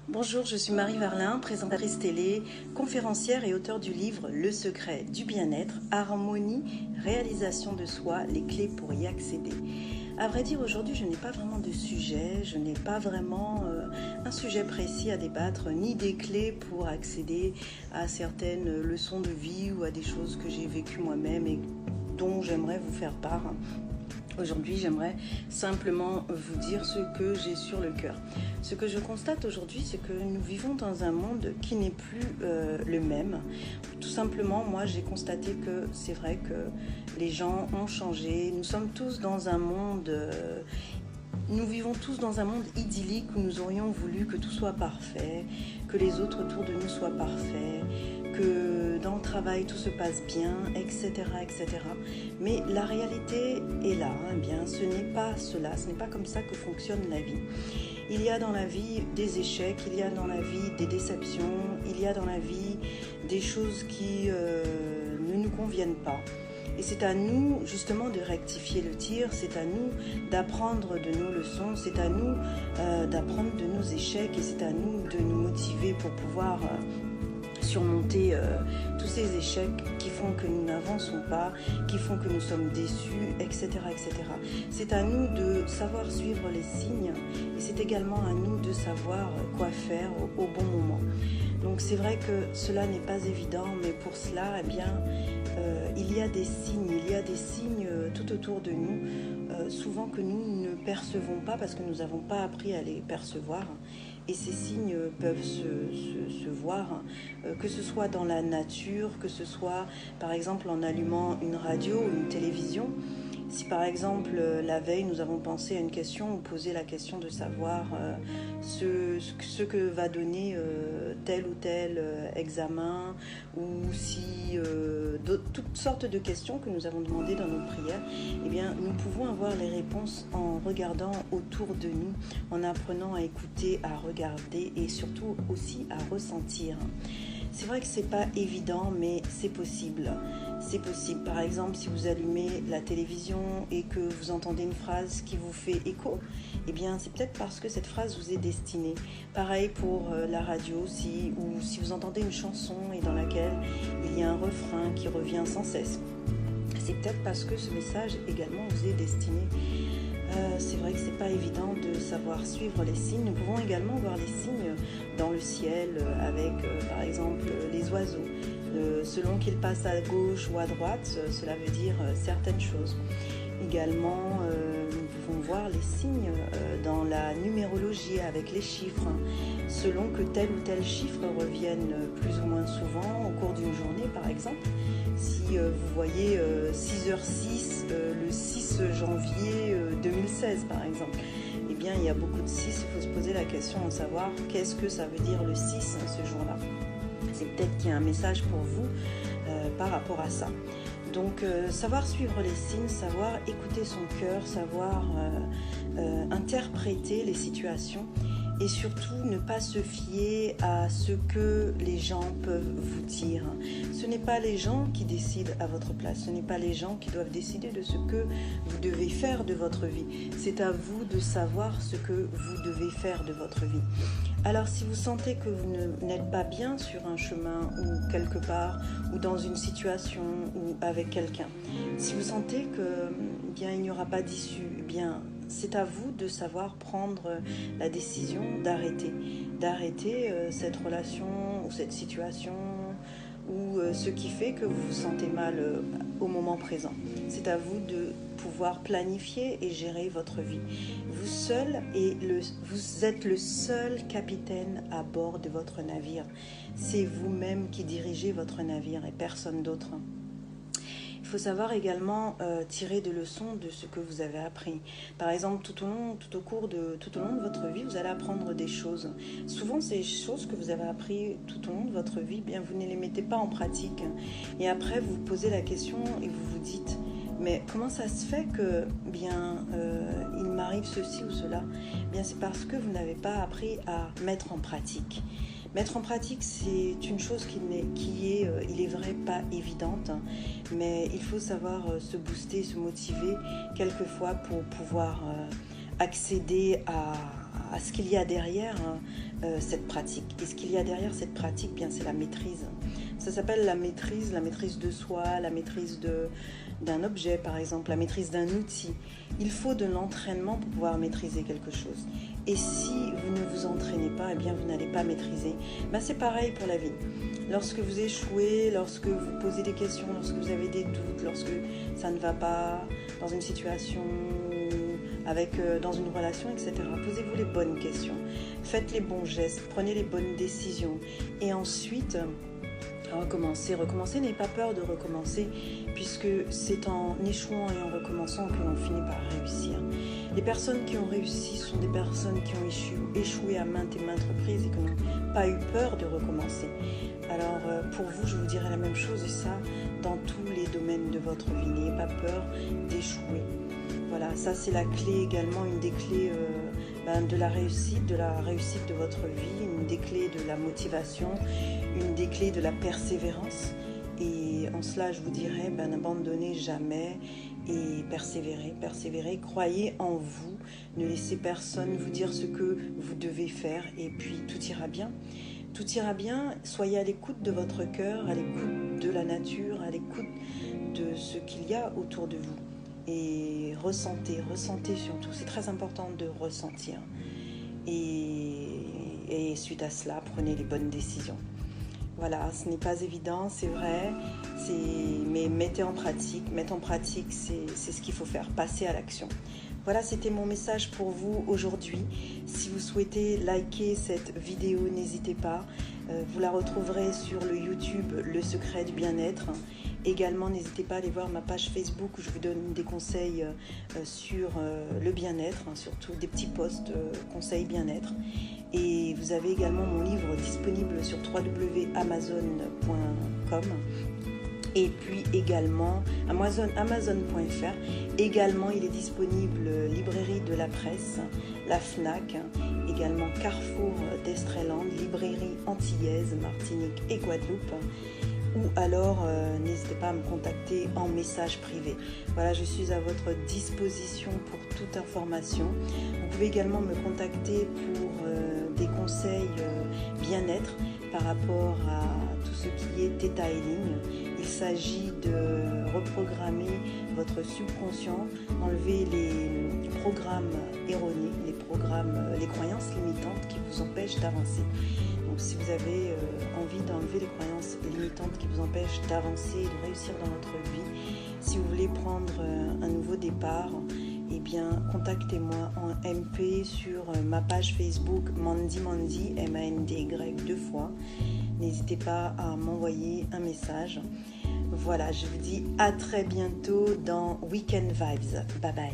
Bonjour, je suis Marie Varlin, présentatrice télé, conférencière et auteure du livre Le secret du bien-être, harmonie, réalisation de soi, les clés pour y accéder. À vrai dire, aujourd'hui, je n'ai pas vraiment de sujet, je n'ai pas vraiment un sujet précis à débattre, ni des clés pour accéder à certaines leçons de vie ou à des choses que j'ai vécues moi-même et dont j'aimerais vous faire part. Aujourd'hui, j'aimerais simplement vous dire ce que j'ai sur le cœur. Ce que je constate aujourd'hui, c'est que nous vivons dans un monde qui n'est plus le même. Tout simplement, moi, j'ai constaté que c'est vrai que les gens ont changé. Nous sommes tous dans un monde... Nous vivons tous dans un monde idyllique où nous aurions voulu que tout soit parfait, que les autres autour de nous soient parfaits, que dans le travail tout se passe bien, etc., etc. Mais la réalité est là. Eh bien, ce n'est pas cela, ce n'est pas comme ça que fonctionne la vie. Il y a dans la vie des échecs, il y a dans la vie des déceptions, il y a dans la vie des choses qui ne nous conviennent pas. Et c'est à nous justement de rectifier le tir, c'est à nous d'apprendre de nos leçons, c'est à nous d'apprendre de nos échecs et c'est à nous de nous motiver pour pouvoir surmonter tous ces échecs qui font que nous n'avançons pas, qui font que nous sommes déçus, etc., etc. C'est à nous de savoir suivre les signes et c'est également à nous de savoir quoi faire au bon moment. Donc c'est vrai que cela n'est pas évident, mais pour cela, eh bien, il y a des signes tout autour de nous, souvent que nous ne percevons pas parce que nous n'avons pas appris à les percevoir. Et ces signes peuvent se voir, que ce soit dans la nature, que ce soit par exemple en allumant une radio ou une télévision. Si par exemple la veille nous avons pensé à une question ou posé la question de savoir ce que va donner tel ou tel examen ou si toutes sortes de questions que nous avons demandées dans notre prière, eh bien nous pouvons avoir les réponses en regardant autour de nous, en apprenant à écouter, à regarder et surtout aussi à ressentir. C'est vrai que c'est pas évident, mais c'est possible. C'est possible. Par exemple, si vous allumez la télévision et que vous entendez une phrase qui vous fait écho, eh bien, c'est peut-être parce que cette phrase vous est destinée. Pareil pour la radio, ou si vous entendez une chanson et dans laquelle il y a un refrain qui revient sans cesse. C'est peut-être parce que ce message également vous est destiné. C'est vrai que c'est pas évident de savoir suivre les signes. Nous pouvons également voir les signes dans le ciel avec par exemple les oiseaux. Selon qu'ils passent à gauche ou à droite, cela veut dire certaines choses. Également, nous pouvons voir les signes dans la numérologie avec les chiffres. Selon que tel ou tel chiffre revienne plus ou moins souvent au cours d'une journée, par exemple. Si vous voyez 6h06 le 6 janvier 2016, par exemple, eh bien, il y a beaucoup de 6. Il faut se poser la question de savoir qu'est-ce que ça veut dire le 6 ce jour-là. C'est peut-être qu'il y a un message pour vous par rapport à ça. Donc, savoir suivre les signes, savoir écouter son cœur, savoir interpréter les situations et surtout ne pas se fier à ce que les gens peuvent vous dire. Ce n'est pas les gens qui décident à votre place, ce n'est pas les gens qui doivent décider de ce que vous devez faire de votre vie. C'est à vous de savoir ce que vous devez faire de votre vie. Alors si vous sentez que vous n'êtes pas bien sur un chemin ou quelque part ou dans une situation ou avec quelqu'un, si vous sentez que bien il n'y aura pas d'issue, bien c'est à vous de savoir prendre la décision d'arrêter cette relation ou cette situation ou ce qui fait que vous vous sentez mal au moment présent. C'est à vous de pouvoir planifier et gérer votre vie. Vous êtes le seul capitaine à bord de votre navire. C'est vous-même qui dirigez votre navire et personne d'autre. Il faut savoir également tirer des leçons de ce que vous avez appris. Par exemple, tout au long de votre vie, vous allez apprendre des choses. Souvent, ces choses que vous avez apprises tout au long de votre vie, bien, vous ne les mettez pas en pratique. Et après, vous vous posez la question et vous vous dites, mais comment ça se fait que, il m'arrive ceci ou cela ? Bien, c'est parce que vous n'avez pas appris à mettre en pratique. Mettre en pratique, c'est une chose qui est, il est vrai, pas évidente, mais il faut savoir se booster, se motiver quelquefois pour pouvoir accéder à à ce qu'il y a derrière cette pratique. Et ce qu'il y a derrière cette pratique, bien, c'est la maîtrise. Ça s'appelle la maîtrise de soi, la maîtrise d'un objet par exemple, la maîtrise d'un outil. Il faut de l'entraînement pour pouvoir maîtriser quelque chose. Et si vous ne vous entraînez pas, eh bien vous n'allez pas maîtriser. C'est pareil pour la vie. Lorsque vous échouez, lorsque vous posez des questions, lorsque vous avez des doutes, lorsque ça ne va pas dans une situation, dans une relation, etc. Posez-vous les bonnes questions, faites les bons gestes, prenez les bonnes décisions et ensuite recommencer. N'ayez pas peur de recommencer puisque c'est en échouant et en recommençant que l'on finit par réussir. Les personnes qui ont réussi sont des personnes qui ont échoué à maintes et maintes reprises et qui n'ont pas eu peur de recommencer. Alors pour vous, je vous dirais la même chose et ça dans tous les domaines de votre vie. N'ayez pas peur d'échouer. Voilà, ça c'est la clé également, une des clés de la réussite de votre vie, une des clés de la motivation, une des clés de la persévérance. Et en cela, je vous dirais, n'abandonnez jamais et persévérez, croyez en vous, ne laissez personne vous dire ce que vous devez faire et puis tout ira bien. Tout ira bien, soyez à l'écoute de votre cœur, à l'écoute de la nature, à l'écoute de ce qu'il y a autour de vous. Et ressentez surtout, c'est très important de ressentir. Et suite à cela, prenez les bonnes décisions. Voilà, ce n'est pas évident, c'est vrai, mais mettez en pratique, c'est ce qu'il faut faire, passer à l'action. Voilà, c'était mon message pour vous aujourd'hui. Si vous souhaitez liker cette vidéo, n'hésitez pas. Vous la retrouverez sur le YouTube Le Secret du Bien-être. Également, n'hésitez pas à aller voir ma page Facebook où je vous donne des conseils sur le bien-être, surtout des petits posts conseils bien-être. Et vous avez également mon livre disponible sur www.amazon.com. Et puis également Amazon.fr. Également, il est disponible librairie de la presse, la FNAC, également Carrefour d'Estreland, librairie antillaise, Martinique et Guadeloupe. Ou alors, n'hésitez pas à me contacter en message privé. Voilà, je suis à votre disposition pour toute information. Vous pouvez également me contacter pour des conseils bien-être par rapport à tout ce qui est Theta Healing. Il s'agit de reprogrammer votre subconscient, enlever les programmes erronés, les croyances limitantes qui vous empêchent d'avancer. Donc si vous avez envie d'enlever les croyances limitantes qui vous empêchent d'avancer et de réussir dans votre vie, si vous voulez prendre un nouveau départ, eh bien contactez-moi en MP sur ma page Facebook Mandy, M-A-N-D-Y 2 fois. N'hésitez pas à m'envoyer un message. Voilà, je vous dis à très bientôt dans Weekend Vibes. Bye bye.